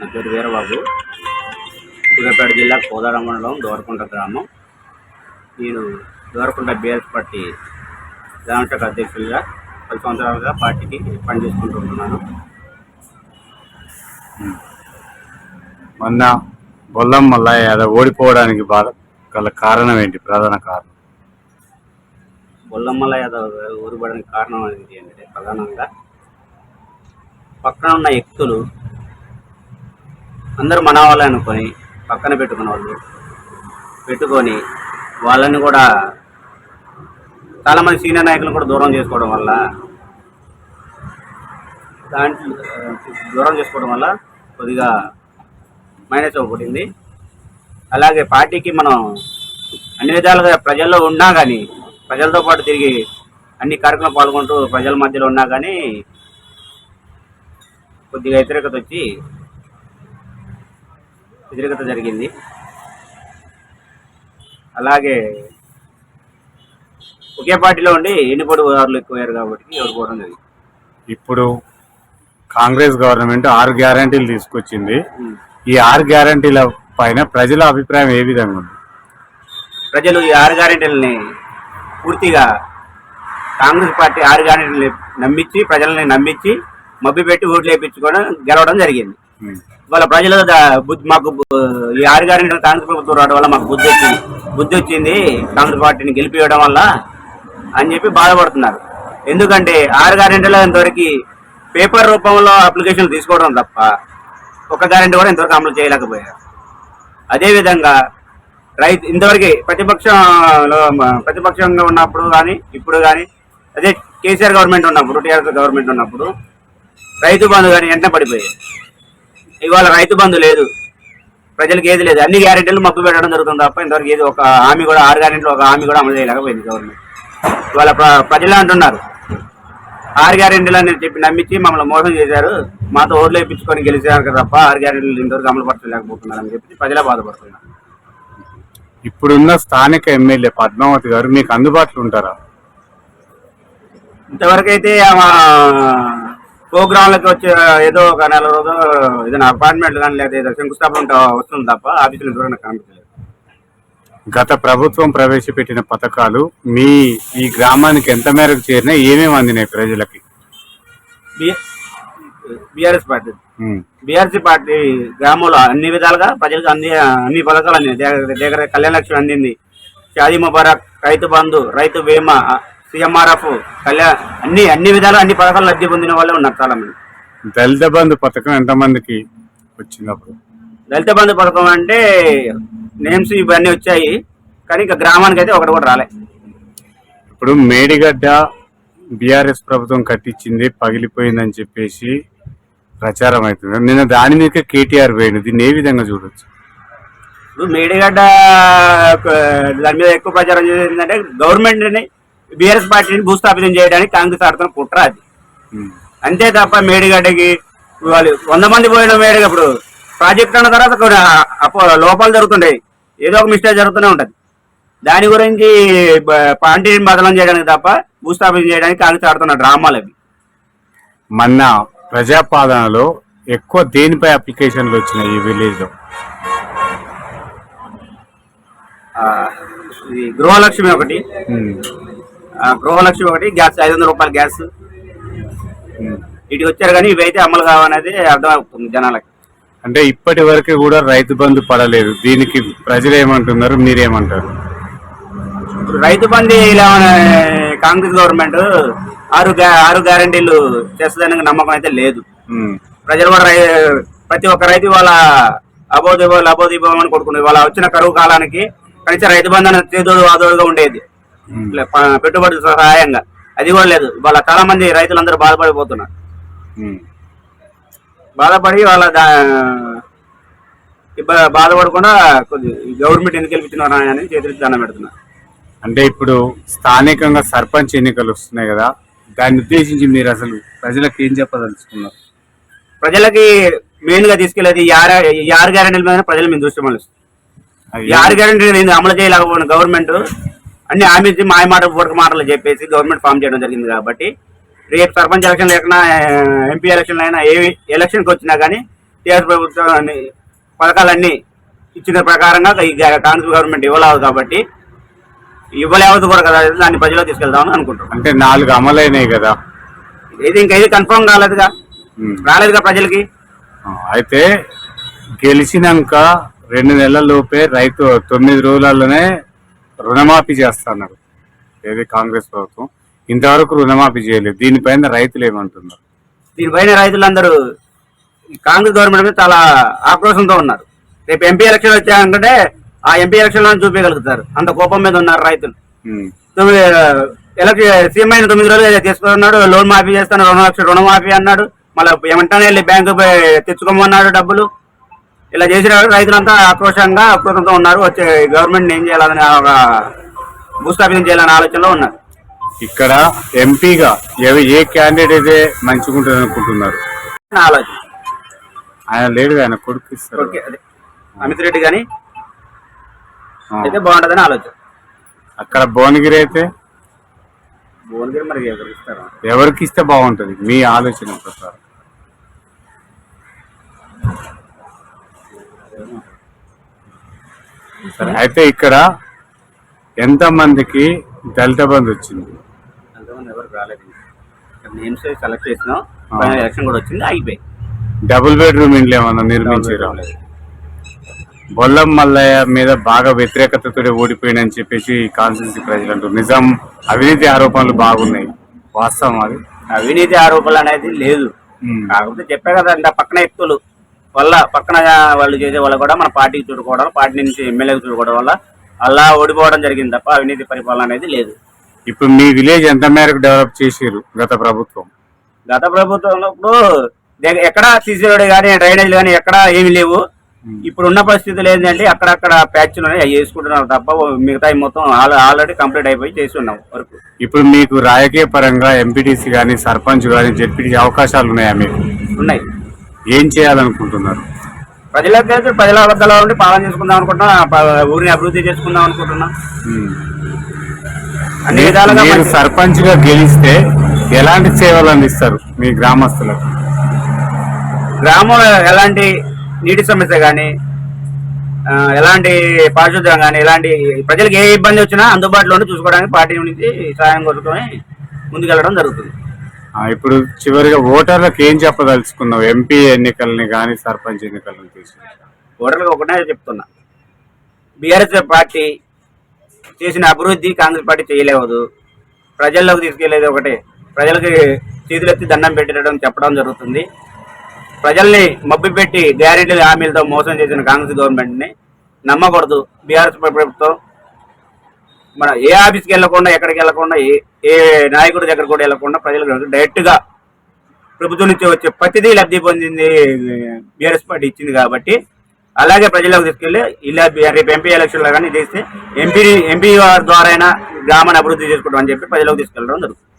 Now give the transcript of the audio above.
నా పేరు వీరబాబు. సూర్యాపేట జిల్లా కోదాడ మండలం దోరకుంట గ్రామం. నేను దోరకుంట బీఆర్ఎస్ పార్టీ గ్రామశాఖ అధ్యక్షులుగా 10 సంవత్సరాలుగా పార్టీకి పనిచేసుకుంటున్నాను. మొన్న బొల్లం మల్లయ్య యాదవ్ ఓడిపోవడానికి గల కారణం ఏంటి? ప్రధాన కారణం బొల్లం మల్లయ్య యాదవ్ ఓడిపోవడానికి కారణం ఏంటి అంటే, ప్రధానంగా పక్కన ఉన్న వ్యక్తులు అందరూ మన వాళ్ళే అనుకొని పక్కన పెట్టుకొని వాళ్ళని కూడా చాలామంది సీనియర్ నాయకులను కూడా దూరం చేసుకోవడం వల్ల కొద్దిగా మైనస్ అవ్వబడింది. అలాగే పార్టీకి మనం అన్ని విధాలుగా ప్రజల్లో ఉన్నా కానీ, ప్రజలతో పాటు తిరిగి అన్ని కార్యక్రమాలు పాల్గొంటూ ప్రజల మధ్యలో ఉన్నా కానీ కొద్దిగా వ్యతిరేకత జరిగింది. అలాగే ఒకే పార్టీలో ఉండి ఎన్నిపోటు వారులు ఎక్కువయ్యారు కాబట్టి ఓడిపోవడం జరిగింది. ఇప్పుడు కాంగ్రెస్ గవర్నమెంట్ 6 గ్యారంటీలు తీసుకొచ్చింది. ఈ 6 గ్యారంటీల పైన ప్రజల అభిప్రాయం ఏ విధంగా ఉంది? ప్రజలు ఈ 6 గ్యారంటీలని పూర్తిగా కాంగ్రెస్ పార్టీ 6 గ్యారంటీలని ప్రజల్ని నమ్మించి మభ్యపెట్టి ఓట్లు వేయించుకోవడం గెలవడం జరిగింది. వాళ్ళ ప్రజలు మాకు ఈ 6 గ్యారంటీలు కాంగ్రెస్ ప్రభుత్వం రావడం వల్ల మాకు బుద్ధి వచ్చింది, కాంగ్రెస్ పార్టీని గెలిపివ్వడం వల్ల అని చెప్పి బాధపడుతున్నారు. ఎందుకంటే 6 గ్యారంటీలో ఇంతవరకు పేపర్ రూపంలో అప్లికేషన్లు తీసుకోవడం తప్ప ఒక గ్యారంటీ కూడా ఇంతవరకు అమలు చేయలేకపోయారు. అదేవిధంగా ఇంతవరకు ప్రతిపక్షంగా ఉన్నప్పుడు కానీ ఇప్పుడు కానీ, అదే కేసీఆర్ గవర్నమెంట్ ఉన్నప్పుడు, టీఆర్ఎస్ గవర్నమెంట్ ఉన్నప్పుడు రైతు బంధు కానీ వెంటనే పడిపోయాయి. ఇవాళ రైతు బంధు లేదు, ప్రజలకు ఏది లేదు. అన్ని గ్యారెంటీలు మబ్బు పెట్టడం జరుగుతుంది తప్ప ఇంతవరకు ఏది ఒక హామీ కూడా 6 గ్యారెంటీలు ఒక హామీ కూడా అమలు చేయలేకపోయింది గవర్నమెంట్. ఇవాళ ప్రజలే అంటున్నారు 6 గ్యారెంటీలు అని చెప్పి నమ్మించి మమ్మల్ని మోసం చేశారు, మాతో ఓట్లు వేయించుకొని గెలిచారు తప్ప 6 గ్యారెంటీలు ఇంతవరకు అమలు పరచలేకపోతున్నారు అని చెప్పి ప్రజలే బాధపడుతున్నారు. ఇప్పుడున్న స్థానిక ఎమ్మెల్యే పద్మావతి గారు మీకు అందుబాటులో ఉంటారా? ఇంతవరకు అయితే ప్రోగ్రాంలకు వచ్చే ఏదో ఒక నెల రోజు ఏదైనా అపాయింట్మెంట్ కానీ లేదా ఏదో శంకుస్థాపన వస్తుంది తప్ప ఆఫీసులు దూరం కనిపించలేదు. గత ప్రభుత్వం ప్రవేశపెట్టిన పథకాలు మీ ఈ గ్రామానికి ఎంత మేరకు చేరినాయి, ఏమేమి అందినాయి ప్రజలకి? బీఆర్ఎస్ పార్టీ గ్రామంలో అన్ని విధాలుగా ప్రజలకు అన్ని పథకాలు అందినాయి. దగ్గర కళ్యాణ లక్ష్మి అందింది, షాదీ ముబారక్, రైతు బంధు, రైతు బీమా, CMRF, అన్ని విధాలు అన్ని పథకాలు లబ్ధి పొందిన వాళ్ళే ఉన్నారు చాలా మంది. దళిత బంధు పథకం ఎంతమందికి వచ్చినప్పుడు? దళిత బంధు పథకం అంటే నేమ్స్ ఇవన్నీ వచ్చాయి కానీ ఇంకా గ్రామానికి అయితే ఒకటి కూడా రాలే. ఇప్పుడు మేడిగడ్డ బీఆర్ఎస్ ప్రభుత్వం కట్టించింది పగిలిపోయిందని చెప్పేసి ప్రచారం అవుతుంది. నిన్న దాని మీద కేటీఆర్ పోయింది. దీన్ని ఏ విధంగా చూడొచ్చు? ఇప్పుడు మేడిగడ్డ దాని మీద ఎక్కువ ప్రచారం చేసిందంటే గవర్నమెంట్ని బీఆర్ఎస్ పార్టీని భూస్థాపితం చేయడానికి కాంగ్రెస్ ఆడుతున్న కుట్ర అది, అంతే తప్ప మేడిగడ్డకి వాళ్ళు 100 మంది పోయిన మేడిగడ్డ ఇప్పుడు ప్రాజెక్ట్ అన్న తర్వాత లోపాలు జరుగుతుంటాయి, ఏదో ఒక మిస్టేక్ జరుగుతూనే ఉంటుంది. దాని గురించి పార్టీని బదలం చేయడానికి తప్ప భూస్థాపితం చేయడానికి కాంగ్రెస్ ఆడుతున్న డ్రామాలు అవి. మొన్న ప్రజాపాలనలో ఎక్కువ దేనిపై అప్లికేషన్లు వచ్చినాయి ఈ విలేజ్ లో? గృహలక్ష్మి ఒకటి, గ్యాస్ 500 రూపాయల గ్యాస్ ఇటు వచ్చారు కానీ ఇవైతే అమలు కావనేది అర్థమవుతుంది జనాలకి. అంటే ఇప్పటి వరకు కూడా రైతు బంధు పడలేదు. దీనికి ప్రజలు ఏమంటున్నారు, మీరేమంటారు? రైతు బంధు ఇలా కాంగ్రెస్ గవర్నమెంట్ 6 గ్యారంటీలు చేస్తుందనే నమ్మకం అయితే లేదు. ప్రజలు కూడా ప్రతి ఒక్క రైతు వాళ్ళ అబోధిభావం అని కొడుకున్నారు. వాళ్ళ వచ్చిన కరువు కాలానికి కనీసం రైతు బంధు ఆదోడుగా ఉండేది, పెట్టుబడి సహాయంగా, అది కూడా లేదు. వాళ్ళ చాలా మంది రైతులందరూ బాధపడిపోతున్నారు. బాధపడి వాళ్ళ బాధపడకుండా కొద్ది గవర్నమెంట్ ఎందుకు గెలిపించినారా అని చేతులకి దండం పెడుతున్నారు. అంటే ఇప్పుడు స్థానికంగా సర్పంచ్ ఎన్నికలు వస్తున్నాయి కదా, దాన్ని ఉద్దేశించి మీరు అసలు ప్రజలకు ఏం చెప్పదలుచుకున్నారు? ప్రజలకి మెయిన్ గా తీసుకెళ్లేది ఈ 6 గ్యారెంటీల మీద ప్రజలు మేము దృష్టి మళ్ళిస్తాం. ఈ 6 గ్యారెంటీలు అమలు చేయలేకపోయిన గవర్నమెంట్ అన్ని హామీ పూర్వక మాటలు చెప్పేసి గవర్నమెంట్ ఫామ్ చేయడం జరిగింది. కాబట్టి రేపు సర్పంచ్ ఎలక్షన్ లేకుండా, MP ఎలక్షన్ అయినా, ఏ ఎలక్షన్కి వచ్చినా కానీ టీఆర్ఎస్ ప్రభుత్వాన్ని పథకాలన్నీ ఇచ్చిన ప్రకారంగా ఈ కాంగ్రెస్ గవర్నమెంట్ ఇవ్వలేదు కాబట్టి ఇవ్వలేవద్దు కూడా కదా, దాన్ని ప్రజల్లో తీసుకెళ్దామని అనుకుంటున్నాం. అంటే 4 అమలైనాయి కదా, ఇది ఇంకా ఇది కన్ఫర్మ్ కాలేదుగా, రాలేదుగా ప్రజలకి. అయితే గెలిచినాక 2 నెలల లోపే రైతు 9 రోజులలోనే రుణమాఫీ చేస్తున్నారు ఏది కాంగ్రెస్ ప్రభుత్వం. ఇంతవరకు రుణమాఫీ చేయలేదు. దీనిపైన రైతులు ఏమంటున్నారు? దీనిపైన రైతులందరూ కాంగ్రెస్ గవర్నమెంట్ మీద చాలా ఆక్రోశంతో ఉన్నారు. రేపు ఎంపీ ఎలక్షన్ వచ్చాయంటే ఆ ఎంపీ ఎలక్షన్ లో చూపించగలుగుతారు, అంత కోపం మీద ఉన్నారు రైతులు. సీఎం అయిన 9 రోజులు తీసుకున్నాడు, లోన్ మాఫీ చేస్తాను, 2 లక్షల రుణమాఫీ అన్నాడు, మళ్ళీ వెంటనే వెళ్ళి బ్యాంకు తెచ్చుకోమన్నాడు డబ్బులు. ఇలా చేసిన రైతులంతా ఆక్రోశంతో ఉన్నారు. వచ్చే గవర్నమెంట్ ఏం చేయాలని భూస్థాపితం చేయాలనే ఆలోచనలో ఉన్నారు. ఇక్కడ ఎంపీగా ఏ క్యాండిడేట్ అయితే మంచిగా ఉంటుంది అనుకుంటున్నారు? ఆలోచన ఆయన లేడు, ఆయన కొడుకు ఇస్తారు, అదే అమిత్ రెడ్డి గాని అయితే బాగుంటదని ఆలోచన. అక్కడ భువనగిరి అయితే భువనగిరి మరి ఎవరికి ఇస్తారు? ఎవరికి ఇస్తే బాగుంటది మీ ఆలోచన ప్రకారం? సరే, అయితే ఇక్కడ ఎంత మందికి దళిత బంధు వచ్చింది? ఎవరికి రాలేదు. నేమ్స్ సెలెక్ట్ చేసినాం, ఎలక్షన్ కూడా వచ్చింది, అయిపోయి. డబుల్ బెడ్రూమ్ ఇండ్లు ఏమన్నా నిర్మించారు? బొల్లం మల్లయ్య మీద బాగా వ్యతిరేకతతో ఓడిపోయినని చెప్పేసి కాన్స్టిట్యూన్సీ ప్రజలు అంటారు. నిజం అవినీతి ఆరోపణలు బాగున్నాయి, వాస్తవం అది? అవినీతి ఆరోపణలు అనేది లేదు. కాకపోతే చెప్పే కదా, అంటే పక్కన వ్యక్తులు వల్ల పక్కన వాళ్ళు చేసే వాళ్ళు కూడా మన పార్టీకి చూడుకోవడం, పార్టీ నుంచి ఎమ్మెల్యేకి చూడుకోవడం వల్ల అలా ఓడిపోవడం జరిగింది తప్ప అవినీతి పరిపాలన అనేది లేదు. ఇప్పుడు మీ విలేజ్ ఎంత మేరకు డెవలప్ చేసారు గత ప్రభుత్వం? గత ప్రభుత్వంలో ఎక్కడ సీసీ రోడ్ కానీ డ్రైనేజ్ కానీ ఎక్కడ ఏమి లేవు. ఇప్పుడు ఉన్న పరిస్థితులు ఏంటంటే అక్కడక్కడ ప్యాచ్లు అవి వేసుకుంటున్నారు తప్ప మిగతా మొత్తం ఆల్రెడీ కంప్లీట్ అయిపోయి చేసి ఉన్నాం వరకు. ఇప్పుడు మీకు రాజకీయ పరంగా ఎంపీటీసీ కానీ సర్పంచ్ కానీ జెడ్పీటీసీ అవకాశాలు ఉన్నాయా? మీకు ఉన్నాయి. ఏం చేయాలనుకుంటున్నారు? ప్రజల వద్దలో ఉండి పాలన చేసుకుందాం అనుకుంటున్నా, ఊరిని అభివృద్ధి చేసుకుందాం అనుకుంటున్నా. అన్ని విధాలుగా సర్పంచ్ గా గెలిస్తే ఎలాంటి సేవలు అందిస్తారు మీ గ్రామస్తులకు? గ్రామంలో ఎలాంటి నీటి సమస్య కానీ, ఎలాంటి పారిశుద్ధ్యం కానీ, ఎలాంటి ప్రజలకు ఏ ఇబ్బంది వచ్చినా అందుబాటులోనే చూసుకోవడానికి పార్టీ నుంచి సహాయం కోరుకొని ముందుకెళ్ళడం జరుగుతుంది. ఇప్పుడు చివరిగా ఓటర్లకు ఏం చెప్పదలుచుకున్నావు? ఎంపీ ఎన్నికల్ని కానీ సర్పంచ్ ఎన్నికలను తీసి ఓటర్లకు ఒకటే చెప్తున్నా, బీఆర్ఎస్ పార్టీ చేసిన అభివృద్ధి కాంగ్రెస్ పార్టీ చేయలేవదు. ప్రజల్లోకి తీసుకెళ్లేది ఒకటే, ప్రజలకి చేతులెత్తి దండం పెట్టడం చెప్పడం జరుగుతుంది. ప్రజల్ని మభ్యపెట్టి గ్యారెంటీల హామీలతో మోసం చేసిన కాంగ్రెస్ గవర్నమెంట్ని నమ్మకూడదు. బీఆర్ఎస్ ప్రభుత్వం మన ఏ ఆఫీస్కి వెళ్లకుండా, ఎక్కడికి వెళ్లకుండా, ఏ నాయకుడి దగ్గర కూడా వెళ్లకుండా ప్రజలకు డైరెక్ట్గా ప్రభుత్వం నుంచి వచ్చే ప్రతిదీ లబ్ధి పొందింది బీఆర్ఎస్ పార్టీ ఇచ్చింది. కాబట్టి అలాగే ప్రజలకు తీసుకెళ్లి ఇలా రేపు ఎంపీ ఎలక్షన్లో కానీ చేస్తే ఎంపీ ద్వారా అయినా గ్రామాన్ని అభివృద్ధి చేసుకోవడం అని చెప్పి ప్రజలకు తీసుకెళ్ళడం జరుగుతుంది.